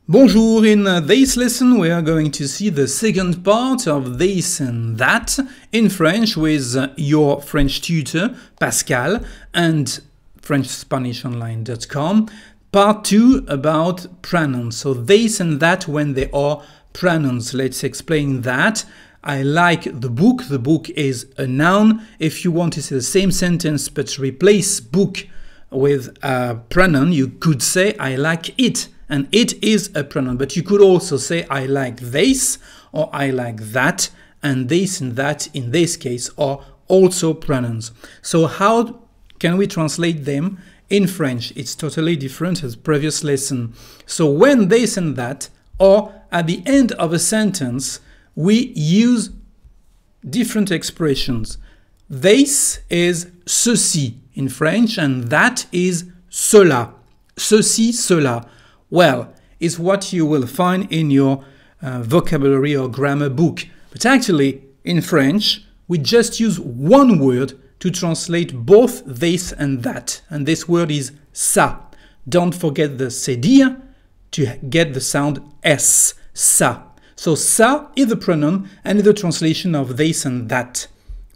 Bonjour, in this lesson we are going to see the second part of this and that in French with your French tutor Pascal and FrenchSpanishOnline.com. Part 2 about pronouns. So this and that when they are pronouns. Let's explain that. I like the book. The book is a noun. If you want to say the same sentence but replace book with a pronoun, you could say I like it. And it is a pronoun, but you could also say I like this or I like that, and this and that in this case are also pronouns. So how can we translate them in French? It's totally different as previous lesson. So when this and that are at the end of a sentence, we use different expressions. This is ceci in French and that is cela. Ceci, cela. Well, is what you will find in your vocabulary or grammar book. But actually, in French, we just use one word to translate both this and that. And this word is ça. Don't forget the c'est dire to get the sound S. Ça. So ça is the pronoun and is the translation of this and that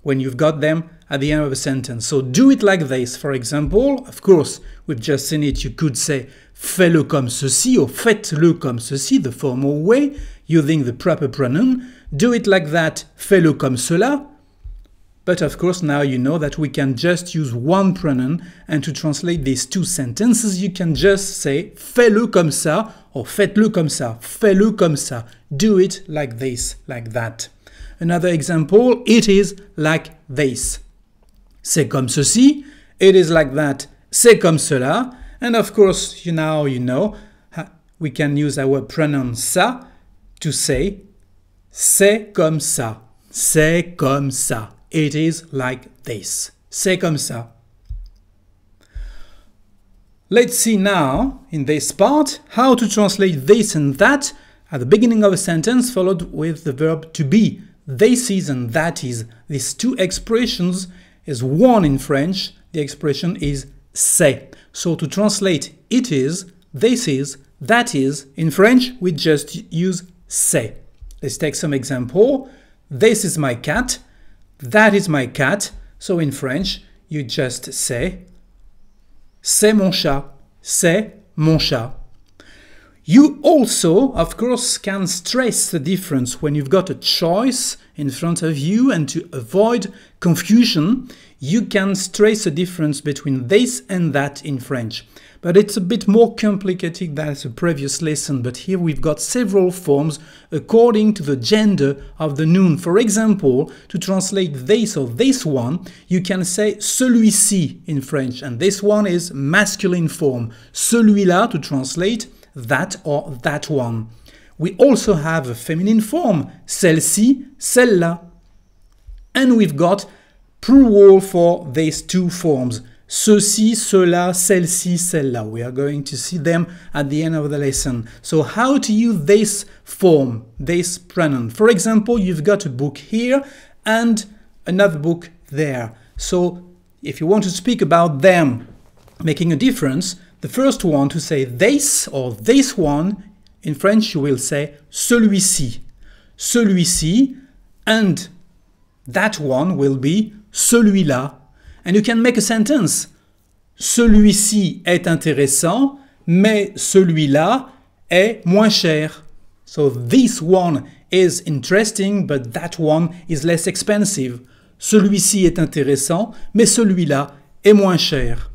when you've got them at the end of a sentence. So do it like this. For example, of course, we've just seen it. You could say fais-le comme ceci or faites-le comme ceci, the formal way, using the proper pronoun. Do it like that, fais-le comme cela. But of course, now you know that we can just use one pronoun, and to translate these two sentences, you can just say fais-le comme ça or faites-le comme ça, fais-le comme ça. Do it like this, like that. Another example, it is like this. C'est comme ceci, it is like that, c'est comme cela. And of course, you know, we can use our pronoun ça to say c'est comme ça, c'est comme ça. It is like this, c'est comme ça. Let's see now, in this part, how to translate this and that at the beginning of a sentence followed with the verb to be. This is and that is. These two expressions is one in French. The expression is c'est. So to translate it is, this is, that is, in French we just use c'est. Let's take some example. This is my cat. That is my cat. So in French you just say c'est mon chat. C'est mon chat. You also, of course, can stress the difference when you've got a choice in front of you, and to avoid confusion, you can stress the difference between this and that in French. But it's a bit more complicated than the previous lesson, but here we've got several forms according to the gender of the noun. For example, to translate this or this one, you can say celui-ci in French, and this one is masculine form. Celui-là to translate that or that one. We also have a feminine form, celle-ci, celle-là. And we've got plural for these two forms, ceci, cela, celle-ci, celle-là. We are going to see them at the end of the lesson. So how to use this form, this pronoun. For example, you've got a book here and another book there. So if you want to speak about them making a difference, the first one to say this or this one, in French you will say celui-ci. Celui-ci, and that one will be celui-là. And you can make a sentence. Celui-ci est intéressant, mais celui-là est moins cher. So this one is interesting, but that one is less expensive. Celui-ci est intéressant, mais celui-là est moins cher.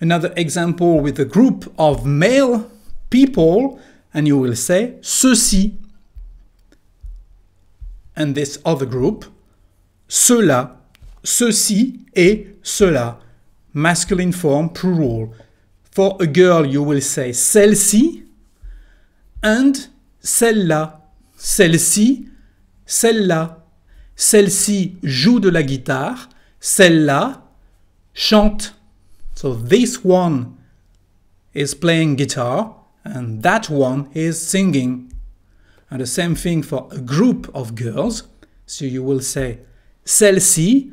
Another example with a group of male people, and you will say ceux-ci. And this other group, ceux-là, ceux-ci et ceux-là. Masculine form, plural. For a girl, you will say celle-ci and celle-là. Celle-ci, celle-là. Celle-ci joue de la guitare, celle-là chante. So this one is playing guitar and that one is singing. And the same thing for a group of girls. So you will say celle-ci.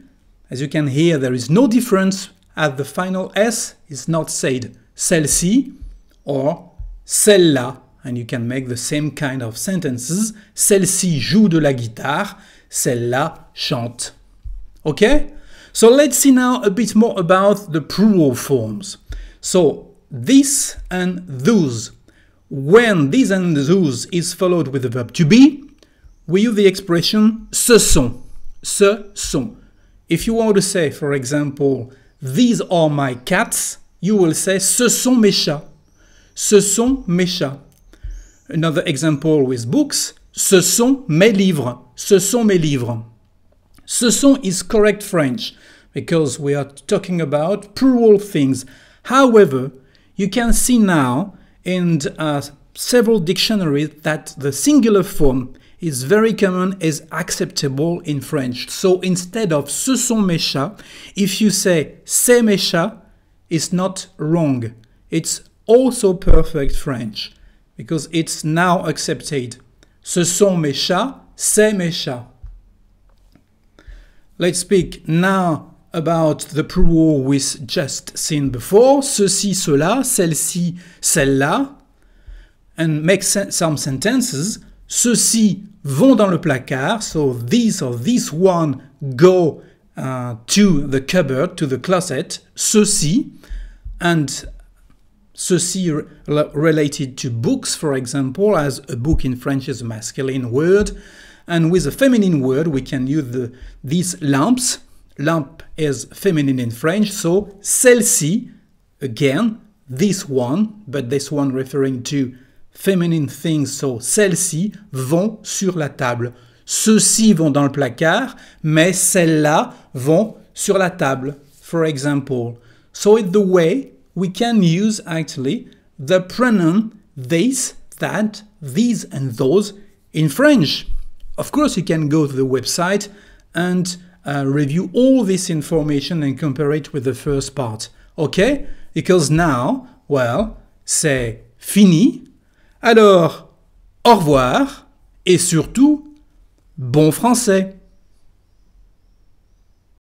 As you can hear, there is no difference as the final S is not said. Celle-ci or celle-là. and you can make the same kind of sentences. Celle-ci joue de la guitare, celle-là chante. Okay? So let's see now a bit more about the plural forms. So this and those. When this and those is followed with the verb to be, we use the expression ce sont. Ce sont. If you want to say, for example, these are my cats, you will say ce sont mes chats. Ce sont mes chats. Another example with books, ce sont mes livres. Ce sont mes livres. Ce sont is correct French because we are talking about plural things. However, you can see now in several dictionaries that the singular form is very common, is acceptable in French. So instead of ce sont mes chats, if you say c'est mes chats, it's not wrong. It's also perfect French because it's now accepted. Ce sont mes chats, c'est mes chats. Let's speak now about the plural we've just seen before. Ceci, cela, celle-ci, celle-là. And make some sentences. Ceux-ci vont dans le placard. So these or this one go to the cupboard, to the closet. Ceux-ci. And ceci related to books, for example, as a book in French is a masculine word. And with a feminine word, we can use these lamps. Lamp is feminine in French, so celle-ci, again, this one, but this one referring to feminine things, so celles-ci vont sur la table. Ceux-ci vont dans le placard, mais celles-là vont sur la table, for example. So it's the way we can use actually the pronoun this, that, these and those in French. Of course, you can go to the website and review all this information and compare it with the first part. Okay? Because now, well, c'est fini. Alors, au revoir et surtout, bon français!